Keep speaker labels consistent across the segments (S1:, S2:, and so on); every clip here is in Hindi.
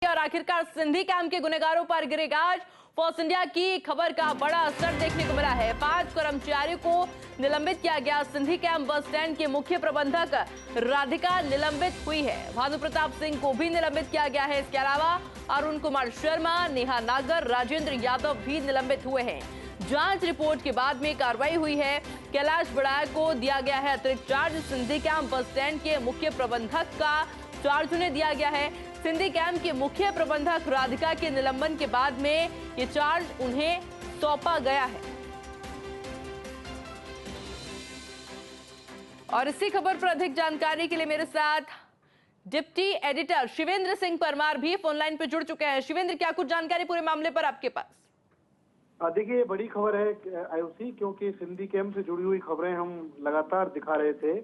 S1: और आखिरकार सिंधी कैंप के गुनहगारों पर गिरेगा आज। फोर्स इंडिया की खबर का बड़ा असर देखने को मिला है। 5 कर्मचारियों को निलंबित किया गया। सिंधी कैंप बस स्टैंड के मुख्य प्रबंधक राधिका निलंबित हुई है। भानु प्रताप सिंह को भी निलंबित किया गया है। इसके अलावा अरुण कुमार शर्मा, नेहा नागर, राजेंद्र यादव भी निलंबित हुए हैं। जांच रिपोर्ट के बाद में कार्रवाई हुई है। कैलाश बड़ाया को दिया गया है अतिरिक्त charge. Sindhi camp bus stand के मुख्य प्रबंधक का चार्ज उन्हें दिया गया है। सिंधी कैंप के मुख्य प्रबंधक राधिका के निलंबन के बाद में ये चार्ज उन्हें सौंपा गया है। और इसी खबर पर अधिक जानकारी के लिए मेरे साथ डिप्टी एडिटर शिवेंद्र सिंह परमार भी फोन लाइन पर जुड़ चुके हैं। शिवेंद्र, क्या कुछ जानकारी पूरे मामले पर आपके पास?
S2: देखिए, बड़ी खबर है आयुषी, क्योंकि सिंधी कैंप से जुड़ी हुई खबरें हम लगातार दिखा रहे थे।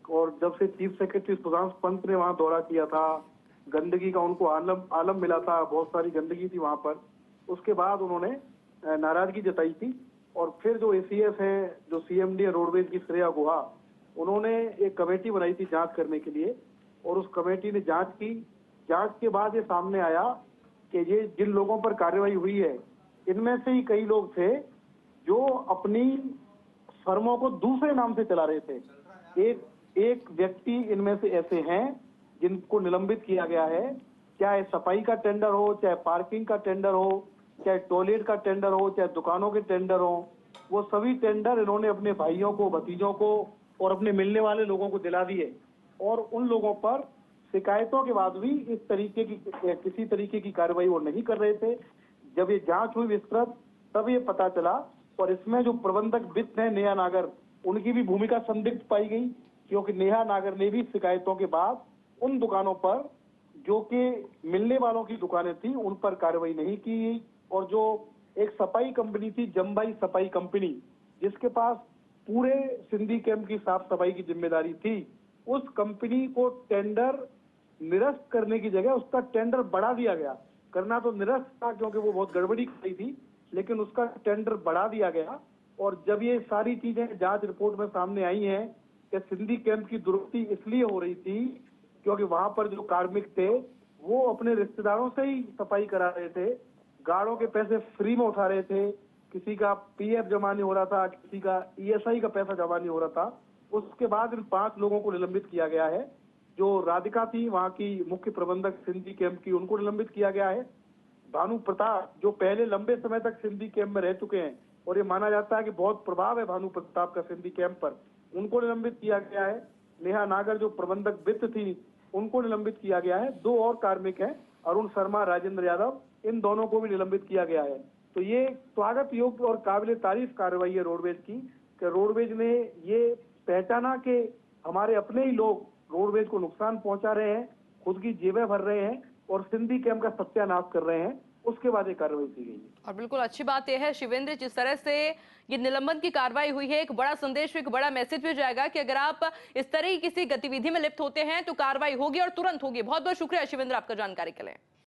S2: और जब से चीफ सेक्रेटरी सुधांशु पंत ने वहां दौरा किया था, गंदगी का उनको आलम मिला था, बहुत सारी गंदगी थी वहां पर, उसके बाद उन्होंने नाराजगी जताई थी। और फिर जो एसीएस है, जो सीएमडी रोडवेज की श्रेया गुहा, उन्होंने एक कमेटी बनाई थी जांच करने के लिए। और उस कमेटी ने जांच की। जांच के बाद ये सामने आया कि ये जिन लोगों पर कार्रवाई हुई है, इनमें से ही कई लोग थे जो अपनी फर्मों को दूसरे नाम से चला रहे थे। एक व्यक्ति इनमें से ऐसे हैं जिनको निलंबित किया गया है। चाहे सफाई का टेंडर हो, चाहे पार्किंग का टेंडर हो, चाहे टॉयलेट का टेंडर हो, चाहे दुकानों के टेंडर हो, वो सभी टेंडर इन्होंने अपने भाइयों को, भतीजों को और अपने मिलने वाले लोगों को दिला दिए। और उन लोगों पर शिकायतों के बाद भी इस तरीके की किसी तरीके की कार्रवाई वो नहीं कर रहे थे। जब ये जांच हुई विस्तृत, तब ये पता चला। और इसमें जो प्रबंधक वित्त है नेहा नागर, उनकी भी भूमिका संदिग्ध पाई गई, क्योंकि नेहा नागर ने भी शिकायतों के बाद उन दुकानों पर, जो कि मिलने वालों की दुकानें थी, उन पर कार्रवाई नहीं की। और जो एक सफाई कंपनी थी, जम्बाई सफाई कंपनी, जिसके पास पूरे सिंधी कैंप की साफ सफाई की जिम्मेदारी थी, उस कंपनी को टेंडर निरस्त करने की जगह उसका टेंडर बढ़ा दिया गया। करना तो निरस्त था, क्योंकि वो बहुत गड़बड़ी की थी, लेकिन उसका टेंडर बढ़ा दिया गया। और जब ये सारी चीजें जांच रिपोर्ट में सामने आई हैं कि सिंधी कैंप की दुरुस्ती इसलिए हो रही थी क्योंकि वहां पर जो कार्मिक थे वो अपने रिश्तेदारों से ही सफाई करा रहे थे, गार्डों के पैसे फ्री में उठा रहे थे, किसी का पीएफ जमा नहीं हो रहा था, किसी का ईएसआई का पैसा जमा नहीं हो रहा था। उसके बाद इन 5 लोगों को निलंबित किया गया है। जो राधिका थी, वहां की मुख्य प्रबंधक सिंधी कैंप की, उनको निलंबित किया गया है। भानु प्रताप, जो पहले लंबे समय तक सिंधी कैंप में रह चुके हैं और ये माना जाता है कि बहुत प्रभाव है भानु प्रताप का सिंधी कैंप पर, उनको निलंबित किया गया है। नेहा नागर, जो प्रबंधक वित्त थी, उनको निलंबित किया गया है। 2 और कार्मिक हैं, अरुण शर्मा, राजेंद्र यादव, इन दोनों को भी निलंबित किया गया है। तो ये स्वागत योग्य और काबिल तारीफ कार्रवाई है रोडवेज की, कि रोडवेज ने ये पहचाना कि हमारे अपने ही लोग रोडवेज को नुकसान पहुंचा रहे हैं, खुद की जेबें भर रहे हैं और सिंधी कैंप का सत्यानाश कर रहे हैं। उसके बाद ये कार्रवाई की गई है।
S1: और बिल्कुल अच्छी बात यह है शिवेंद्र, जिस तरह से ये निलंबन की कार्रवाई हुई है, एक बड़ा संदेश, एक बड़ा मैसेज भी जाएगा कि अगर आप इस तरह की किसी गतिविधि में लिप्त होते हैं तो कार्रवाई होगी और तुरंत होगी। बहुत बहुत शुक्रिया शिवेंद्र आपका जानकारी के लिए।